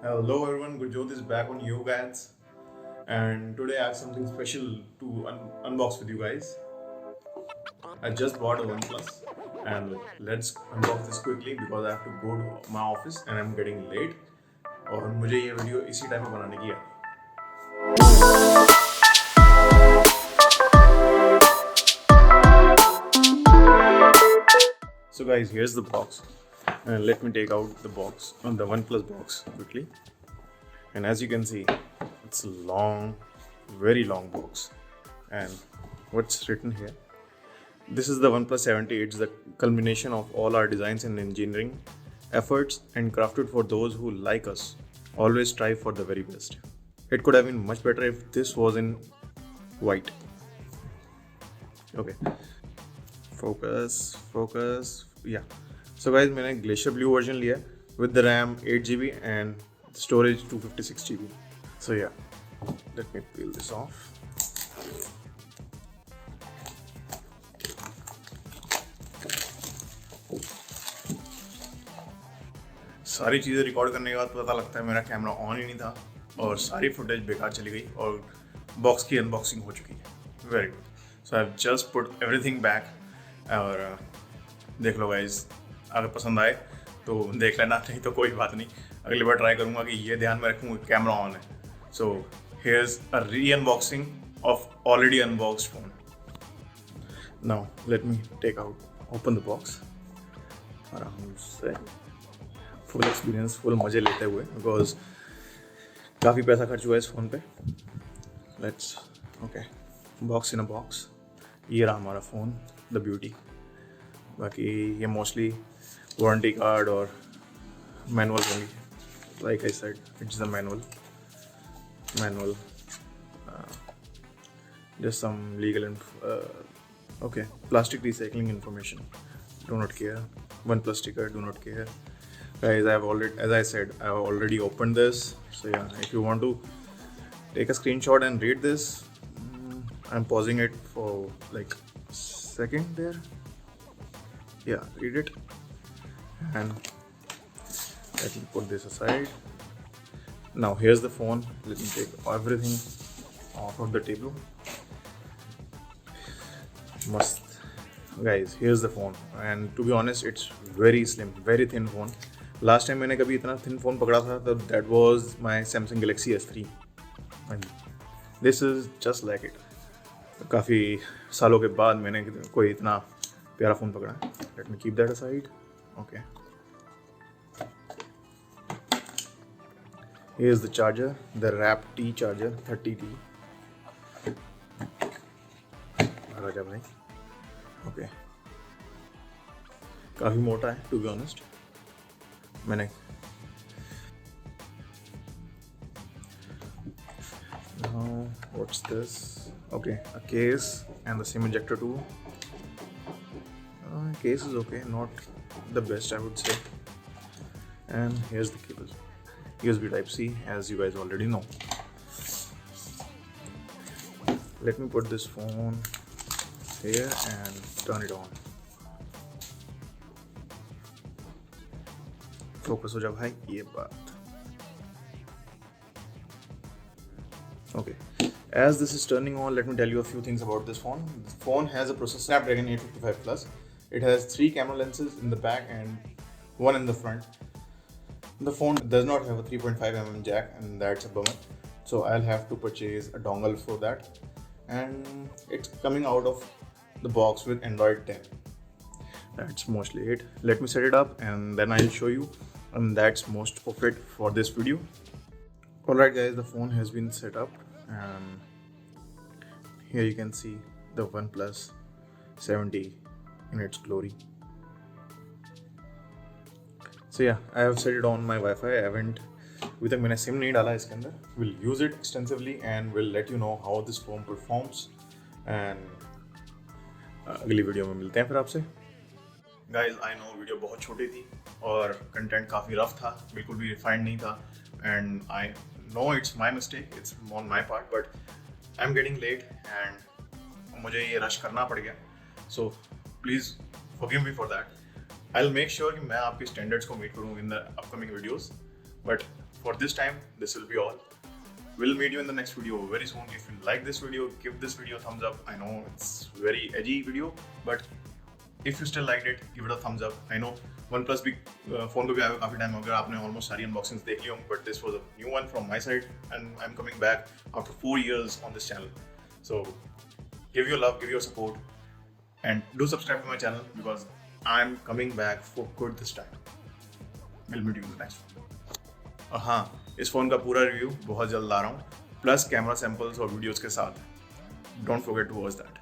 Hello everyone, Gurjyot is back on YoGadz, and today I have something special to unbox with you guys. I just bought a OnePlus, and let's unbox this quickly because I have to go to my office and I'm getting late. और मुझे ये video इसी time पे बनाने की है. So guys, here's the box, and let me take out the box on the OnePlus box quickly. And as you can see, it's a long, very long box. And what's written here? This is the OnePlus 70. It's the culmination of all our designs and engineering efforts and crafted for those who, like us, always strive for the very best. It could have been much better if this was in white. Okay. Focus. Yeah. So guys, मैंने Glacier Blue version लिया with the RAM 8GB and storage 256GB. So yeah, let me peel this off. सारी चीज़ें record करने के बाद पता लगता है मेरा कैमरा ऑन ही नहीं था और सारी फुटेज बेकार चली गई और बॉक्स की अनबॉक्सिंग हो चुकी है. Very good. So I have just put everything back. और देख लो गाइज, अगर पसंद आए तो देख लेना, नहीं तो कोई बात नहीं. अगली बार ट्राई करूँगा कि ये ध्यान में रखूँ कैमरा ऑन है. सो here's a re unboxing of already unboxed phone. Now let me take out open the box आराम से. फुल एक्सपीरियंस, फुल मज़े लेते हुए, बिकॉज काफ़ी पैसा खर्च हुआ है इस फ़ोन पे. Let's okay, box in a box. ये रहा हमारा फ़ोन, द ब्यूटी. बाकी ये मोस्टली वारंटी कार्ड और मैनुअल होंगी. Like I said, it's the manual. Just some legal okay. Plastic recycling information, do not care. OnePlus sticker, do not care. Guys, as I said, I have already opened this. So yeah, if you want to take a screenshot and read this, I'm pausing it for like a second there. Yeah, read it. And let me put this aside. Now here's the phone. Let me take everything off of the table. Must. Guys, here's the phone, and to be honest, it's very slim, very thin phone. Last time मैंने कभी इतना thin phone पकड़ा था तो that was my Samsung Galaxy S3, and this is just like it. काफ़ी सालों के बाद मैंने कोई इतना प्यारा फ़ोन पकड़ा. Let me keep that aside. Okay. Here's the charger, the Wrap T charger, 30T. राजा भाई. ओके, काफ़ी मोटा है टू बी ऑनेस्ट. मैंने what's this? Okay, a case and the SIM injector too. Case is okay, not the best I would say. And here's the cable, USB Type-C, as you guys already know. Let me put this phone here and turn it on. Focus हो जा भाई, ये बात. Okay, as this is turning on, let me tell you a few things about this phone. The phone has a processor Snapdragon 855 Plus. It has 3 camera lenses in the back and 1 in the front. The phone does not have a 3.5mm jack, and that's a bummer. So I'll have to purchase a dongle for that. And it's coming out of the box with Android 10. That's mostly it. Let me set it up and then I'll show you, and that's most of it for this video. Alright guys, the phone has been set up, and here you can see the OnePlus 70 in its glory. So yeah, I have set it on my Wi-Fi. I haven't, अभी तक मैंने SIM नहीं डाला इसके अंदर. We'll use it extensively and we'll let you know how this phone performs. And अगली video में मिलते हैं फिर आपसे. गाइज, आई नो वीडियो बहुत छोटी थी और कंटेंट काफ़ी रफ था, बिल्कुल भी रिफाइंड नहीं था. And I know it's my mistake, it's on my part, but I am getting late and मुझे ये रश करना पड़ गया. So please forgive me for that. I will make sure कि मैं आपकी स्टैंडर्ड्स को मीट करूँ in the upcoming videos. But for this time, this will be all. We'll meet you in the next video very soon. If you like this video, give this video a thumbs up. I know it's very edgy video, but if you still liked it, give it a thumbs up. I know OnePlus भी phone को भी आया काफी time हो गया, आपने almost सारी unboxings देख ली होंगी, but this was a new one from my side, and I'm coming back after 4 years on this channel. So give your love, give your support, and do subscribe to my channel because I'm coming back for good this time. We'll meet you in the next one. और हाँ, इस phone का पूरा review बहुत जल्द ला रहा हूँ, plus camera samples और वीडियोज़ के साथ. Don't forget to watch that.